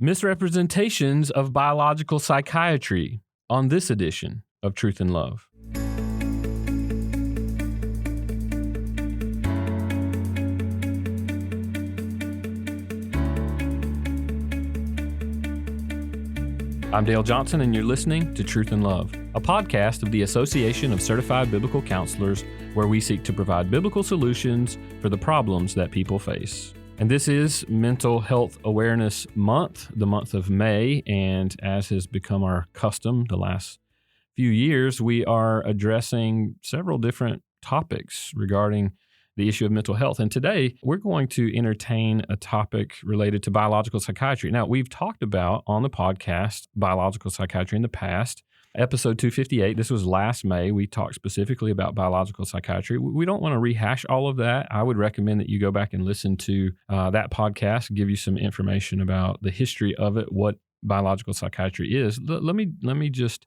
Misrepresentations of Biological Psychiatry on this edition of Truth and Love. I'm Dale Johnson, and you're listening to Truth and Love, a podcast of the Association of Certified Biblical Counselors, where we seek to provide biblical solutions for the problems that people face. And this is Mental Health Awareness Month, the month of May, and as has become our custom the last few years, we are addressing several different topics regarding the issue of mental health. And today, we're going to entertain a topic related to biological psychiatry. Now, we've talked about on the podcast biological psychiatry in the past. Episode 258, this was last May. We talked specifically about biological psychiatry. We don't want to rehash all of that. I would recommend that you go back and listen to that podcast, give you some information about the history of it, what biological psychiatry is. Let me just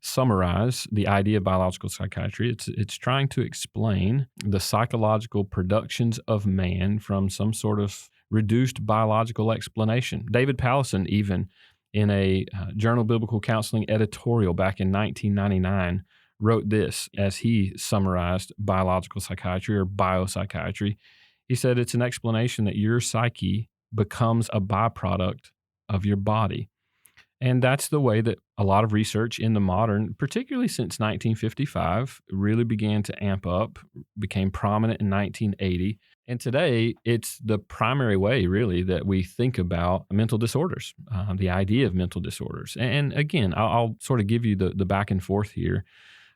summarize the idea of biological psychiatry. It's trying to explain the psychological productions of man from some sort of reduced biological explanation. David Powlison, even in a Journal of Biblical Counseling editorial back in 1999, wrote this as he summarized biological psychiatry or biopsychiatry. He said it's an explanation that your psyche becomes a byproduct of your body. And that's the way that a lot of research in the modern, particularly since 1955, really began to amp up, became prominent in 1980. And today, it's the primary way, really, that we think about mental disorders, the idea of mental disorders. And again, I'll sort of give you the back and forth here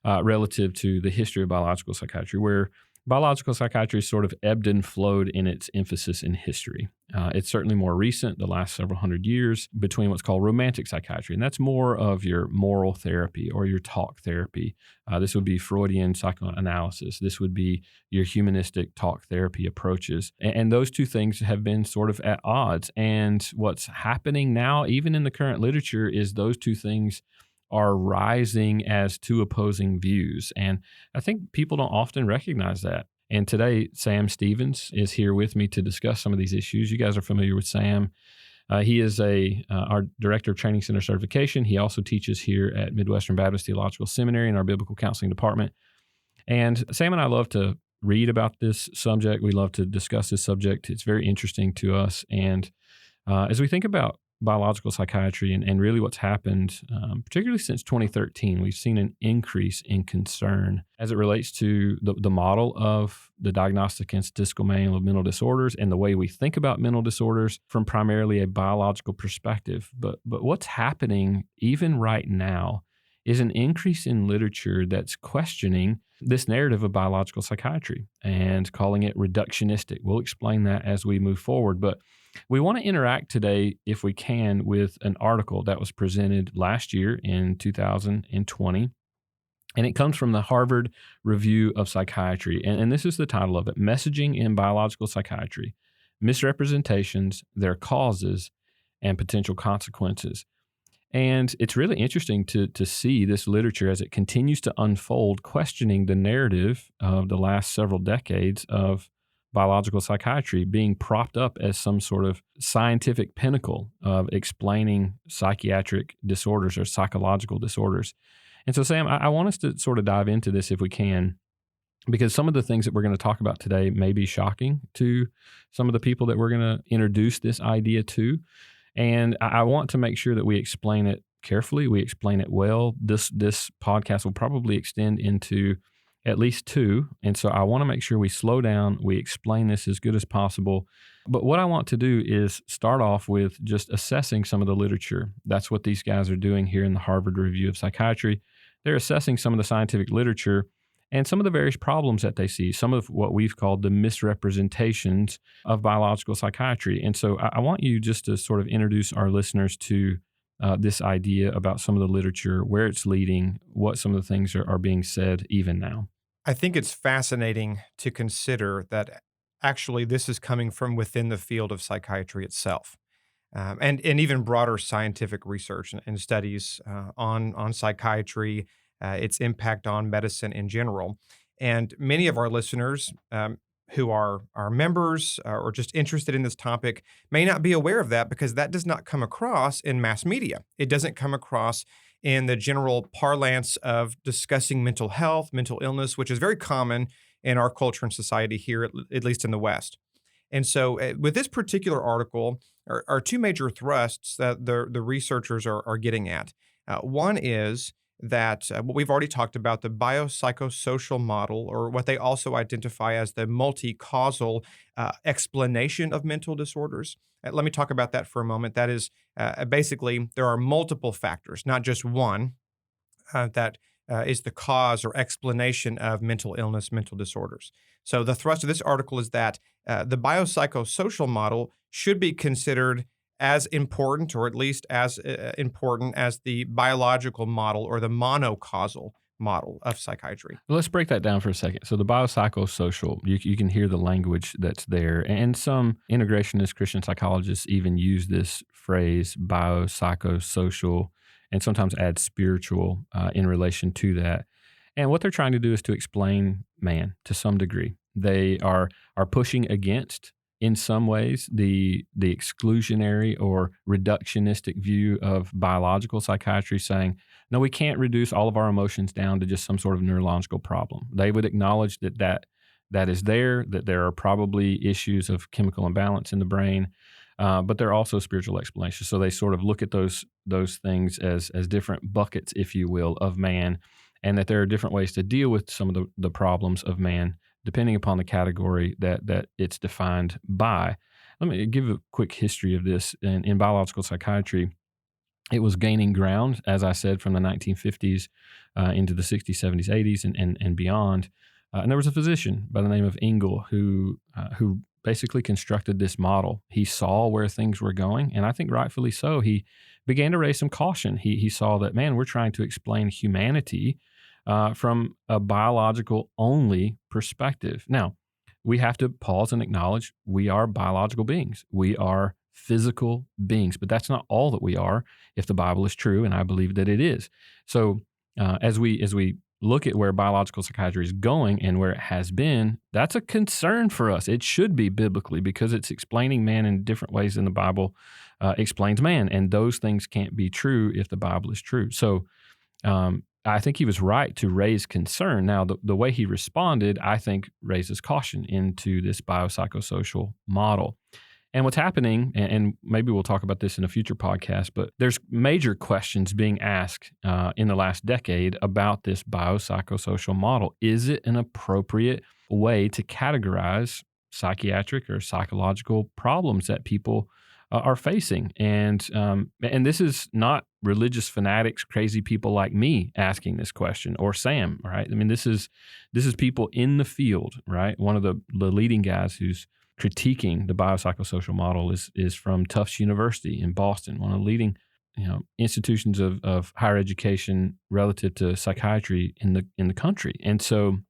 relative to the history of biological psychiatry, where biological psychiatry sort of ebbed and flowed in its emphasis in history. It's certainly more recent, the last several hundred years, between what's called romantic psychiatry. And that's more of your moral therapy or your talk therapy. This would be Freudian psychoanalysis. This would be your humanistic talk therapy approaches. And those two things have been sort of at odds. And what's happening now, even in the current literature, is those two things are rising as two opposing views. And I think people don't often recognize that. And today, Sam Stevens is here with me to discuss some of these issues. You guys are familiar with Sam. He is our Director of Training Center Certification. He also teaches here at Midwestern Baptist Theological Seminary in our Biblical Counseling Department. And Sam and I love to read about this subject. We love to discuss this subject. It's very interesting to us. And as we think about biological psychiatry and really what's happened, particularly since 2013, we've seen an increase in concern as it relates to the model of the Diagnostic and Statistical Manual of Mental Disorders and the way we think about mental disorders from primarily a biological perspective. But what's happening even right now is an increase in literature that's questioning this narrative of biological psychiatry and calling it reductionistic. We'll explain that as we move forward, but we want to interact today, if we can, with an article that was presented last year in 2020, and it comes from the Harvard Review of Psychiatry, and this is the title of it, Messaging in Biological Psychiatry, Misrepresentations, Their Causes, and Potential Consequences. And it's really interesting to see this literature as it continues to unfold, questioning the narrative of the last several decades of biological psychiatry being propped up as some sort of scientific pinnacle of explaining psychiatric disorders or psychological disorders. And so, Sam, I want us to sort of dive into this if we can, because some of the things that we're going to talk about today may be shocking to some of the people that we're going to introduce this idea to. And I want to make sure that we explain it carefully, we explain it well. This podcast will probably extend into at least two. And so I want to make sure we slow down, we explain this as good as possible. But what I want to do is start off with just assessing some of the literature. That's what these guys are doing here in the Harvard Review of Psychiatry. They're assessing some of the scientific literature and some of the various problems that they see, some of what we've called the misrepresentations of biological psychiatry. And so I want you just to sort of introduce our listeners to this idea about some of the literature, where it's leading, what some of the things are being said even now. I think it's fascinating to consider that actually this is coming from within the field of psychiatry itself, and even broader scientific research and studies on psychiatry, its impact on medicine in general. And many of our listeners who are our members or just interested in this topic may not be aware of that because that does not come across in mass media. It doesn't come across in the general parlance of discussing mental health, mental illness, which is very common in our culture and society here, at least in the West. And so, with this particular article, are two major thrusts that the researchers are getting at. One is that what we've already talked about, the biopsychosocial model, or what they also identify as the multi-causal explanation of mental disorders. Let me talk about that for a moment. That is basically there are multiple factors, not just one, that is the cause or explanation of mental illness, mental disorders. So the thrust of this article is that the biopsychosocial model should be considered as important, or at least as important as the biological model or the monocausal model of psychiatry. Let's break that down for a second. So the biopsychosocial, you can hear the language that's there. And some integrationist Christian psychologists even use this phrase, biopsychosocial, and sometimes add spiritual in relation to that. And what they're trying to do is to explain man to some degree. They are pushing against, in some ways, the exclusionary or reductionistic view of biological psychiatry, saying, no, we can't reduce all of our emotions down to just some sort of neurological problem. They would acknowledge that is there, that there are probably issues of chemical imbalance in the brain, but there are also spiritual explanations. So they sort of look at those things as different buckets, if you will, of man, and that there are different ways to deal with some of the problems of man, depending upon the category that it's defined by. Let me give a quick history of this. In biological psychiatry, it was gaining ground, as I said, from the 1950s into the 60s, 70s, 80s, and beyond. And there was a physician by the name of Engel who basically constructed this model. He saw where things were going, and I think rightfully so. He began to raise some caution. He saw that, man, we're trying to explain humanity from a biological-only perspective. Now, we have to pause and acknowledge we are biological beings. We are physical beings, but that's not all that we are if the Bible is true, and I believe that it is. So as we look at where biological psychiatry is going and where it has been, that's a concern for us. It should be biblically because it's explaining man in different ways than the Bible explains man, and those things can't be true if the Bible is true. So I think he was right to raise concern. Now, the way he responded, I think, raises caution into this biopsychosocial model. And what's happening, and maybe we'll talk about this in a future podcast, but there's major questions being asked in the last decade about this biopsychosocial model. Is it an appropriate way to categorize psychiatric or psychological problems that people are facing? And this is not religious fanatics, crazy people like me asking this question, or Sam, right? I mean, this is people in the field, right? One of the leading guys who's critiquing the biopsychosocial model is from Tufts University in Boston, one of the leading institutions of higher education relative to psychiatry in the country. And so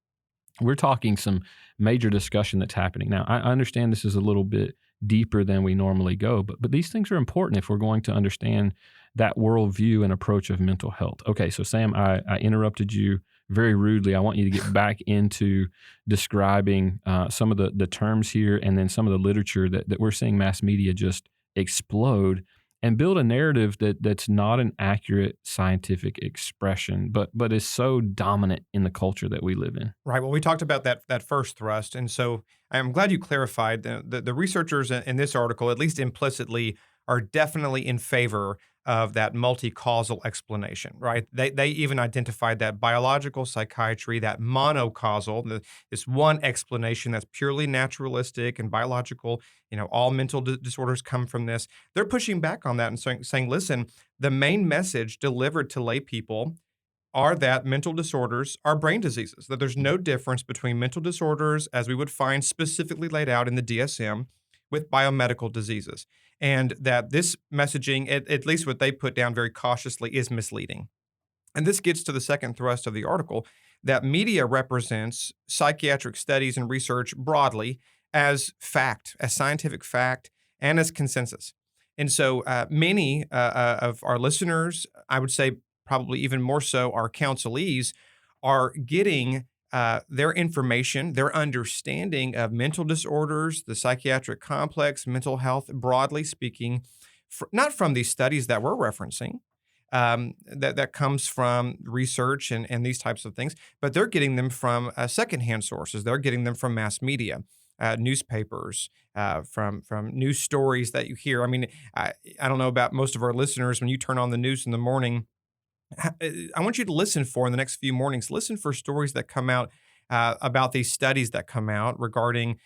we're talking some major discussion that's happening. Now, I understand this is a little bit deeper than we normally go, but these things are important if we're going to understand that worldview and approach of mental health. Okay, so Sam, I interrupted you very rudely. I want you to get back into describing some of the terms here and then some of the literature that we're seeing mass media just explode and build a narrative that's not an accurate scientific expression, but is so dominant in the culture that we live in. Right. Well, we talked about that first thrust, and so I'm glad you clarified. The researchers in this article, at least implicitly, are definitely in favor of that multi-causal explanation, right? They even identified that biological psychiatry, that monocausal, this one explanation that's purely naturalistic and biological, all mental disorders come from this. They're pushing back on that and saying, listen, the main message delivered to lay people are that mental disorders are brain diseases, that there's no difference between mental disorders as we would find specifically laid out in the DSM with biomedical diseases. And that this messaging, at least what they put down very cautiously, is misleading. And this gets to the second thrust of the article, that media represents psychiatric studies and research broadly as fact, as scientific fact, and as consensus. And so many of our listeners, I would say probably even more so our counselees, are getting their information, their understanding of mental disorders, the psychiatric complex, mental health, broadly speaking, not from these studies that we're referencing, that comes from research and these types of things, but they're getting them from secondhand sources. They're getting them from mass media, newspapers, from news stories that you hear. I mean, I don't know about most of our listeners. When you turn on the news in the morning, I want you to listen for in the next few mornings. Listen for stories that come out about these studies that come out regarding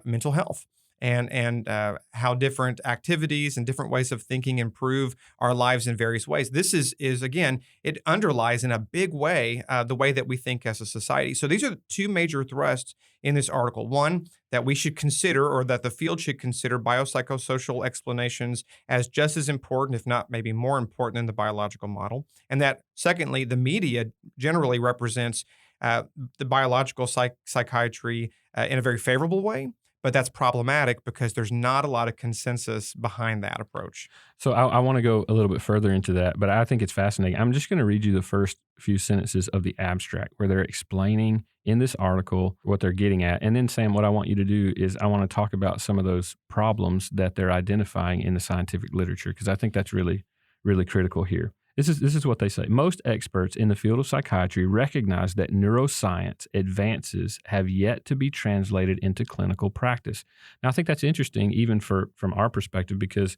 mental health and how different activities and different ways of thinking improve our lives in various ways. This is again, it underlies in a big way the way that we think as a society. So these are the two major thrusts in this article. One, that we should consider, or that the field should consider, biopsychosocial explanations as just as important, if not maybe more important, than the biological model. And that, secondly, the media generally represents the biological psychiatry in a very favorable way, but that's problematic because there's not a lot of consensus behind that approach. So I want to go a little bit further into that, but I think it's fascinating. I'm just going to read you the first few sentences of the abstract where they're explaining in this article what they're getting at. And then, Sam, what I want you to do is I want to talk about some of those problems that they're identifying in the scientific literature, because I think that's really, really critical here. This is what they say. Most experts in the field of psychiatry recognize that neuroscience advances have yet to be translated into clinical practice. Now, I think that's interesting, even from our perspective, because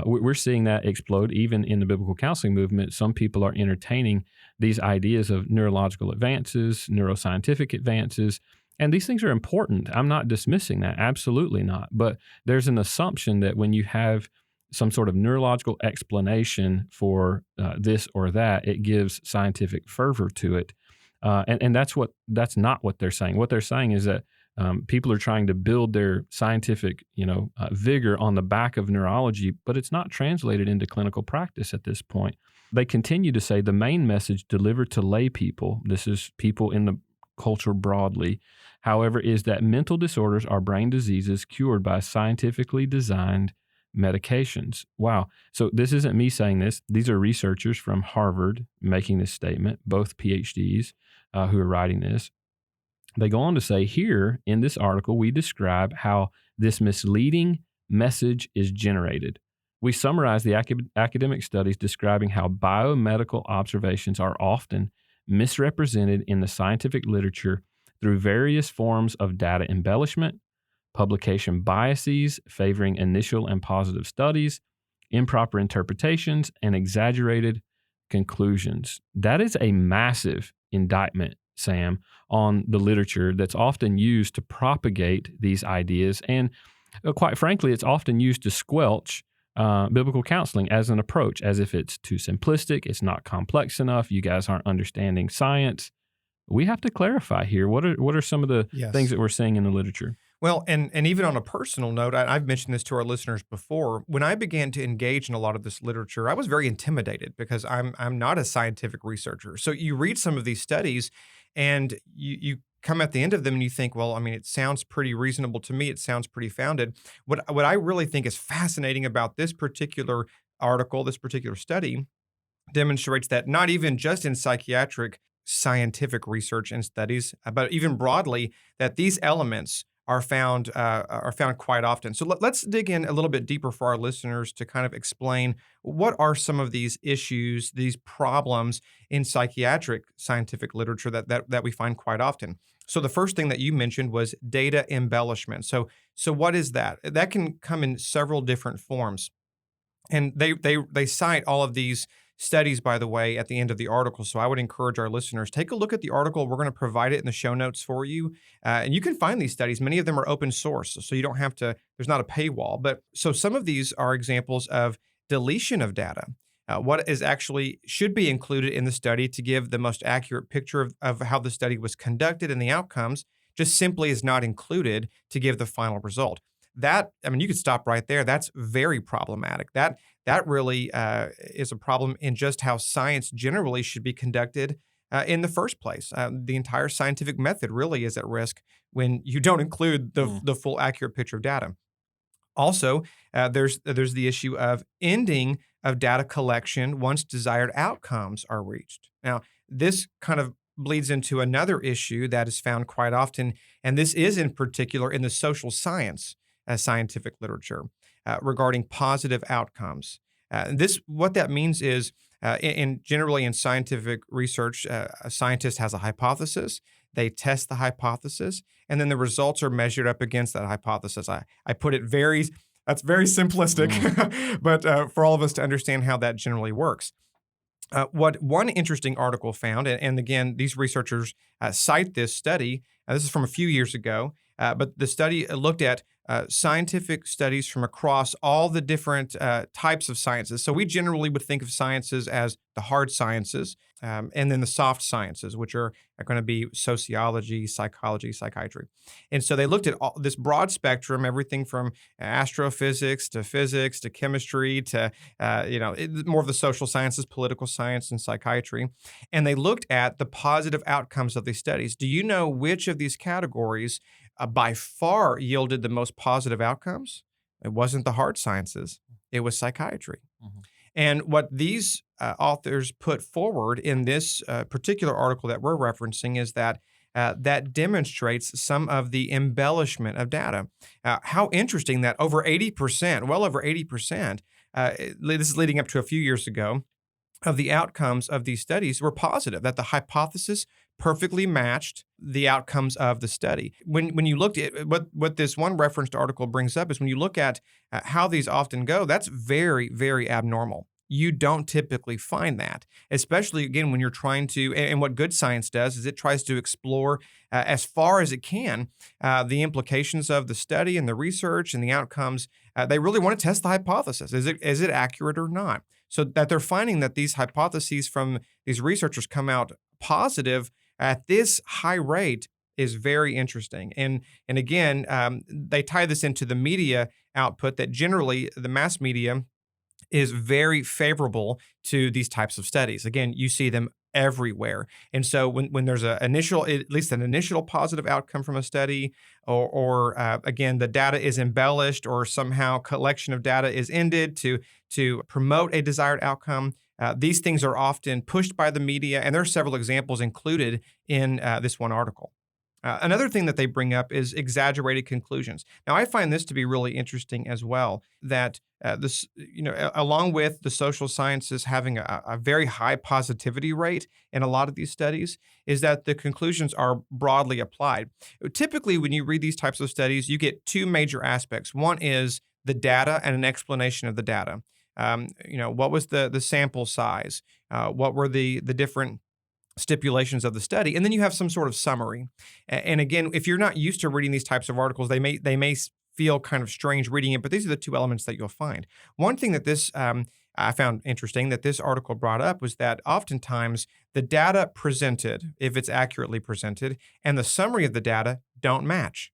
we're seeing that explode even in the biblical counseling movement. Some people are entertaining these ideas of neurological advances, neuroscientific advances, and these things are important. I'm not dismissing that, absolutely not. But there's an assumption that when you have some sort of neurological explanation for this or that, it gives scientific fervor to it. And that's not what they're saying. What they're saying is that people are trying to build their scientific, vigor on the back of neurology, but it's not translated into clinical practice at this point. They continue to say the main message delivered to lay people, this is people in the culture broadly, however, is that mental disorders are brain diseases cured by scientifically designed medications. Wow. So this isn't me saying this. These are researchers from Harvard making this statement, both PhDs who are writing this. They go on to say, here in this article, we describe how this misleading message is generated. We summarize the academic studies describing how biomedical observations are often misrepresented in the scientific literature through various forms of data embellishment, publication biases favoring initial and positive studies, improper interpretations, and exaggerated conclusions. That is a massive indictment, Sam, on the literature that's often used to propagate these ideas. And quite frankly, it's often used to squelch biblical counseling as an approach, as if it's too simplistic, it's not complex enough, you guys aren't understanding science. We have to clarify here. What are some of the things that we're seeing in the literature? Well, and even on a personal note, I've mentioned this to our listeners before. When I began to engage in a lot of this literature, I was very intimidated because I'm not a scientific researcher. So you read some of these studies, and you come at the end of them and you think, well, I mean, it sounds pretty reasonable to me. It sounds pretty founded. What I really think is fascinating about this particular article, this particular study, demonstrates that not even just in psychiatric scientific research and studies, but even broadly, that these elements are found quite often. So let's dig in a little bit deeper for our listeners to kind of explain what are some of these issues, these problems in psychiatric scientific literature that we find quite often. So the first thing that you mentioned was data embellishment. So what is that? That can come in several different forms. And they cite all of these studies, by the way, at the end of the article. So I would encourage our listeners, take a look at the article. We're going to provide it in the show notes for you. And you can find these studies. Many of them are open source, so you don't have to, there's not a paywall. But so some of these are examples of deletion of data. What is actually should be included in the study to give the most accurate picture of how the study was conducted and the outcomes just simply is not included to give the final result. That, I mean, you could stop right there. That's very problematic. That really is a problem in just how science generally should be conducted in the first place. The entire scientific method really is at risk when you don't include the full accurate picture of data. Also, there's the issue of ending of data collection once desired outcomes are reached. Now, this kind of bleeds into another issue that is found quite often, and this is in particular in the social science scientific literature regarding positive outcomes. What that means is, generally in scientific research, a scientist has a hypothesis. They test the hypothesis, and then the results are measured up against that hypothesis. I put it that's very simplistic, but for all of us to understand how that generally works. What one interesting article found, and again, these researchers cite this study. This is from a few years ago, but the study looked at scientific studies from across all the different types of sciences. So we generally would think of sciences as the hard sciences, and then the soft sciences, which are going to be sociology, psychology, psychiatry. And so they looked at this broad spectrum, everything from astrophysics to physics to chemistry to more of the social sciences, political science, and psychiatry. And they looked at the positive outcomes of these studies. Do you know which of these categories by far yielded the most positive outcomes? It wasn't the hard sciences. It was psychiatry. Mm-hmm. And what these authors put forward in this particular article that we're referencing is that that demonstrates some of the embellishment of data. How interesting that well over 80%, this is leading up to a few years ago, of the outcomes of these studies were positive, that the hypothesis perfectly matched the outcomes of the study. When you looked at what this one referenced article brings up is when you look at how these often go, that's very, very abnormal. You don't typically find that, especially, again, when you're trying to, and what good science does is it tries to explore as far as it can the implications of the study and the research and the outcomes. They really want to test the hypothesis. Is it accurate or not? So that they're finding that these hypotheses from these researchers come out positive at this high rate is very interesting. And again, they tie this into the media output that generally the mass media is very favorable to these types of studies. Again, you see them everywhere. And so when there's at least an initial positive outcome from a study, or again, the data is embellished or somehow collection of data is ended to promote a desired outcome, these things are often pushed by the media, and there are several examples included in this one article. Another thing that they bring up is exaggerated conclusions. Now, I find this to be really interesting as well, that along with the social sciences having a very high positivity rate in a lot of these studies, is that the conclusions are broadly applied. Typically, when you read these types of studies, you get two major aspects. One is the data and an explanation of the data. What was the sample size? What were the different stipulations of the study, and then you have some sort of summary. And again, if you're not used to reading these types of articles, they may feel kind of strange reading it, but these are the two elements that you'll find. One thing that this I found interesting that this article brought up was that oftentimes the data presented, if it's accurately presented, and the summary of the data don't match.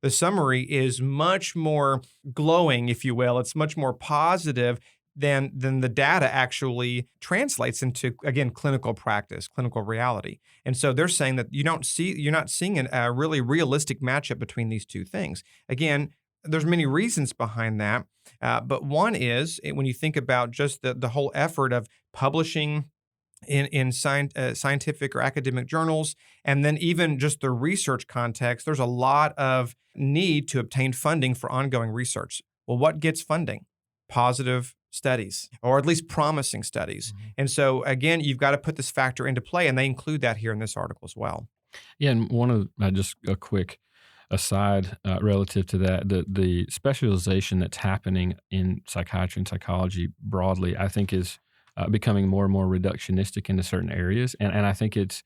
The summary is much more glowing, if you will. It's much more positive than the data actually translates into, again, clinical practice, clinical reality. And so they're saying that you're not seeing a really realistic matchup between these two things. Again, there's many reasons behind that, but one is when you think about just the whole effort of publishing in scientific or academic journals, and then even just the research context, there's a lot of need to obtain funding for ongoing research. Well, what gets funding? Positive studies, or at least promising studies. Mm-hmm. And so, again, you've got to put this factor into play, and they include that here in this article as well. Yeah, and one of just a quick aside relative to that, the specialization that's happening in psychiatry and psychology broadly, I think is becoming more and more reductionistic into certain areas, and I think it's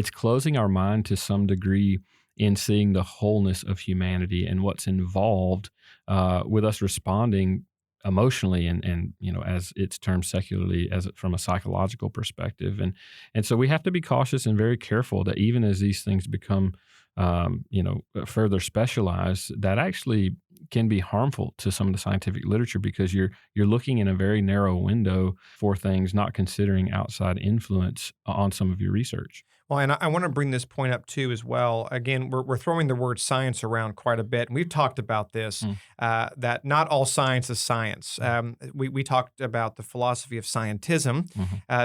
closing our mind to some degree in seeing the wholeness of humanity and what's involved with us responding emotionally and as it's termed secularly, from a psychological perspective, and so we have to be cautious and very careful that even as these things become further specialized, that actually can be harmful to some of the scientific literature, because you're looking in a very narrow window for things, not considering outside influence on some of your research. Well, and I want to bring this point up too as well. Again, we're throwing the word science around quite a bit, and we've talked about this that not all science is science. We talked about the philosophy of scientism,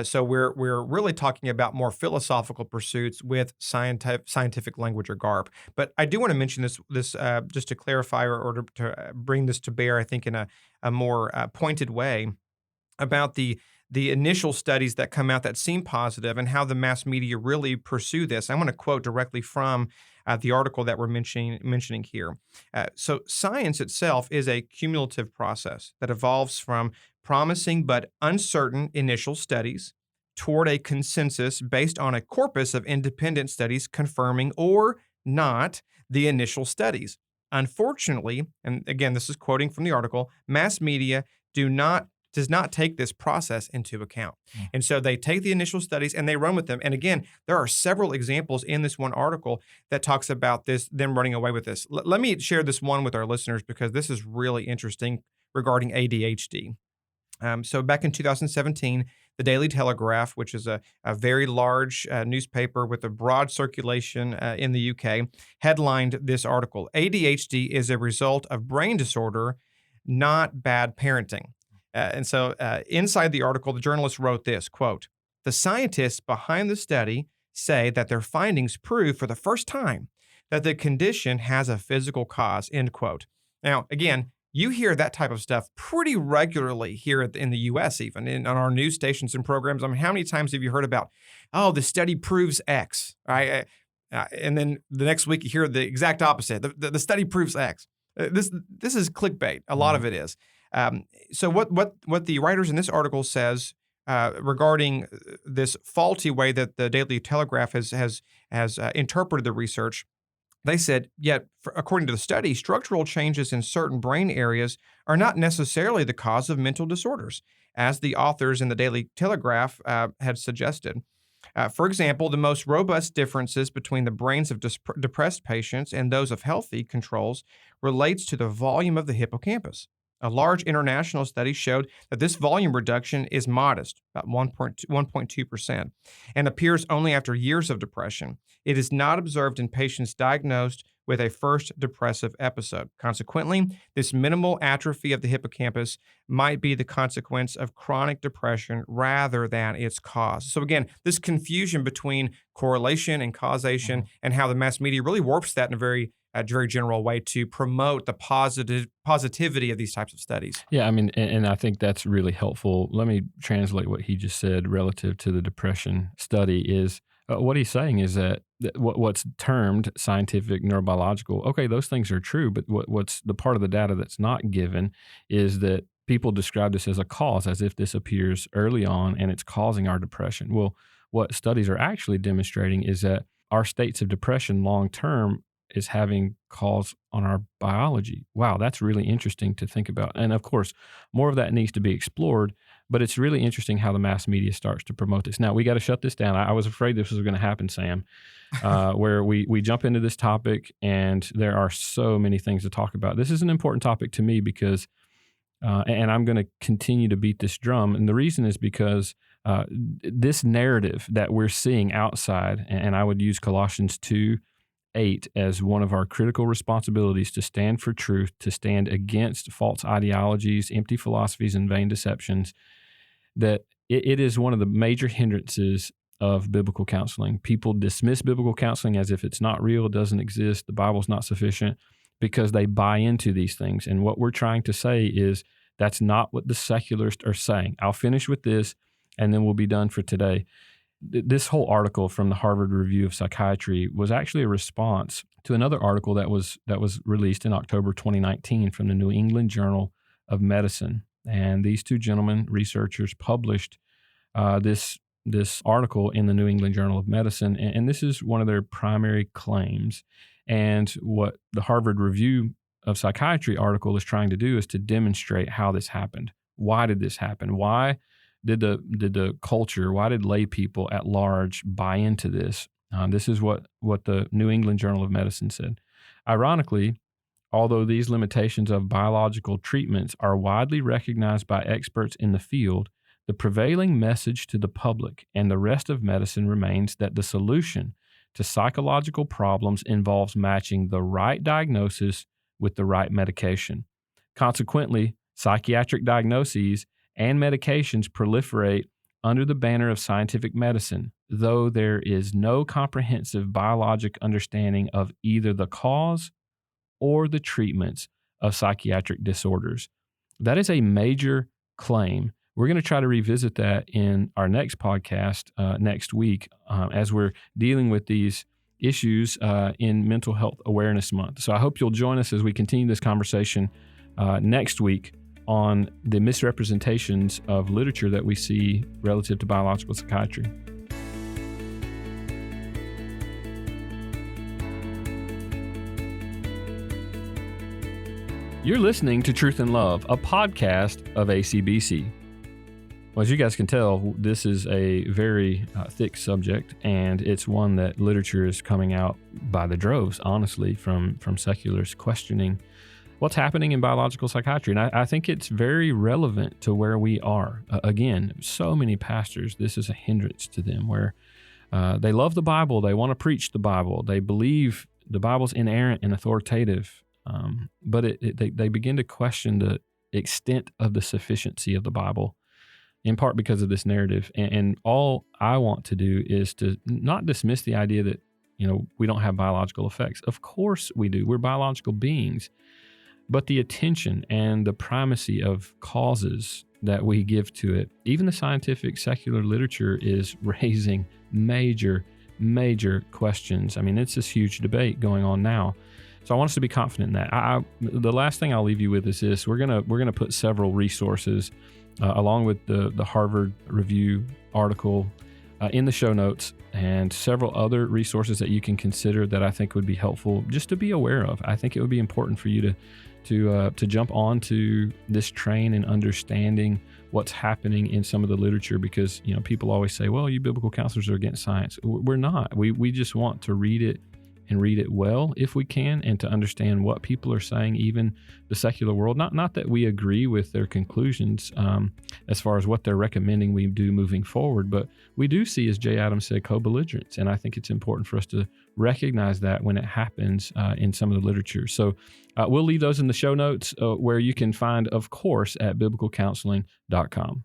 so we're really talking about more philosophical pursuits with scientific language or garb. But I do want to mention this just to clarify or to bring this to bear. I think in a more pointed way about the initial studies that come out that seem positive and how the mass media really pursue this. I'm going to quote directly from the article that we're mentioning here. So science itself is a cumulative process that evolves from promising but uncertain initial studies toward a consensus based on a corpus of independent studies confirming or not the initial studies. Unfortunately, and again, this is quoting from the article, mass media does not take this process into account. And so they take the initial studies and they run with them. And again, there are several examples in this one article that talks about them running away with this. Let me share this one with our listeners because this is really interesting regarding ADHD. So back in 2017, the Daily Telegraph, which is a very large newspaper with a broad circulation in the UK, headlined this article, "ADHD is a result of brain disorder, not bad parenting." And so inside the article, the journalist wrote this, quote, "The scientists behind the study say that their findings prove for the first time that the condition has a physical cause," end quote. Now, again, you hear that type of stuff pretty regularly here in the U.S., even on our news stations and programs. I mean, how many times have you heard about, oh, the study proves X, right? And then the next week you hear the exact opposite. The study proves X. This is clickbait. A lot of it is. So what the writers in this article says regarding this faulty way that the Daily Telegraph has interpreted the research, they said, yet according to the study, structural changes in certain brain areas are not necessarily the cause of mental disorders, as the authors in the Daily Telegraph had suggested. For example, the most robust differences between the brains of depressed patients and those of healthy controls relates to the volume of the hippocampus. A large international study showed that this volume reduction is modest, about 1.2%, and appears only after years of depression. It is not observed in patients diagnosed with a first depressive episode. Consequently, this minimal atrophy of the hippocampus might be the consequence of chronic depression rather than its cause. So again, this confusion between correlation and causation and how the mass media really warps that in a very general way to promote the positivity of these types of studies. Yeah, I mean, and I think that's really helpful. Let me translate what he just said relative to the depression study is what he's saying is that what's termed scientific neurobiological, okay, those things are true, but what's the part of the data that's not given is that people describe this as a cause, as if this appears early on and it's causing our depression. Well, what studies are actually demonstrating is that our states of depression long-term is having cause on our biology. Wow, that's really interesting to think about. And of course, more of that needs to be explored, but it's really interesting how the mass media starts to promote this. Now, we got to shut this down. I was afraid this was going to happen, Sam, where we jump into this topic and there are so many things to talk about. This is an important topic to me because, and I'm going to continue to beat this drum. And the reason is because this narrative that we're seeing outside, and I would use Colossians 2:8 as one of our critical responsibilities to stand for truth, to stand against false ideologies, empty philosophies, and vain deceptions, that it is one of the major hindrances of biblical counseling. People dismiss biblical counseling as if it's not real, it doesn't exist, the Bible's not sufficient, because they buy into these things. And what we're trying to say is that's not what the secularists are saying. I'll finish with this, and then we'll be done for today. This whole article from the Harvard Review of Psychiatry was actually a response to another article that was released in October 2019 from the New England Journal of Medicine. And these two gentlemen, researchers, published this article in the New England Journal of Medicine, and this is one of their primary claims. And what the Harvard Review of Psychiatry article is trying to do is to demonstrate how this happened. Why did this happen? Why did the culture, why did lay people at large buy into this? This is what the New England Journal of Medicine said. Ironically, although these limitations of biological treatments are widely recognized by experts in the field, The prevailing message to the public and the rest of medicine remains that the solution to psychological problems involves matching the right diagnosis with the right medication. Consequently, psychiatric diagnoses and medications proliferate under the banner of scientific medicine, though there is no comprehensive biologic understanding of either the cause or the treatments of psychiatric disorders. That is a major claim. We're going to try to revisit that in our next podcast next week as we're dealing with these issues in Mental Health Awareness Month. So I hope you'll join us as we continue this conversation next week on the misrepresentations of literature that we see relative to biological psychiatry. You're listening to Truth and Love, a podcast of ACBC. Well, as you guys can tell, this is a very thick subject, and it's one that literature is coming out by the droves, honestly, from seculars questioning what's happening in biological psychiatry. And I think it's very relevant to where we are. Again, so many pastors, this is a hindrance to them, where they love the Bible, they want to preach the Bible, they believe the Bible's inerrant and authoritative, but they begin to question the extent of the sufficiency of the Bible, in part because of this narrative. And all I want to do is to not dismiss the idea that, we don't have biological effects. Of course we do. We're biological beings. But the attention and the primacy of causes that we give to it, even the scientific secular literature is raising major, major questions. I mean, it's this huge debate going on now. So I want us to be confident in that. The last thing I'll leave you with is this. We're gonna put several resources along with the Harvard Review article in the show notes, and several other resources that you can consider that I think would be helpful just to be aware of. I think it would be important for you to jump onto this train and understanding what's happening in some of the literature, because people always say, well, you biblical counselors are against science. We're not. We just want to read it and read it well if we can, and to understand what people are saying, even the secular world. Not that we agree with their conclusions as far as what they're recommending we do moving forward, but we do see, as Jay Adams said, co-belligerence. And I think it's important for us to recognize that when it happens in some of the literature. So we'll leave those in the show notes where you can find, of course, at biblicalcounseling.com.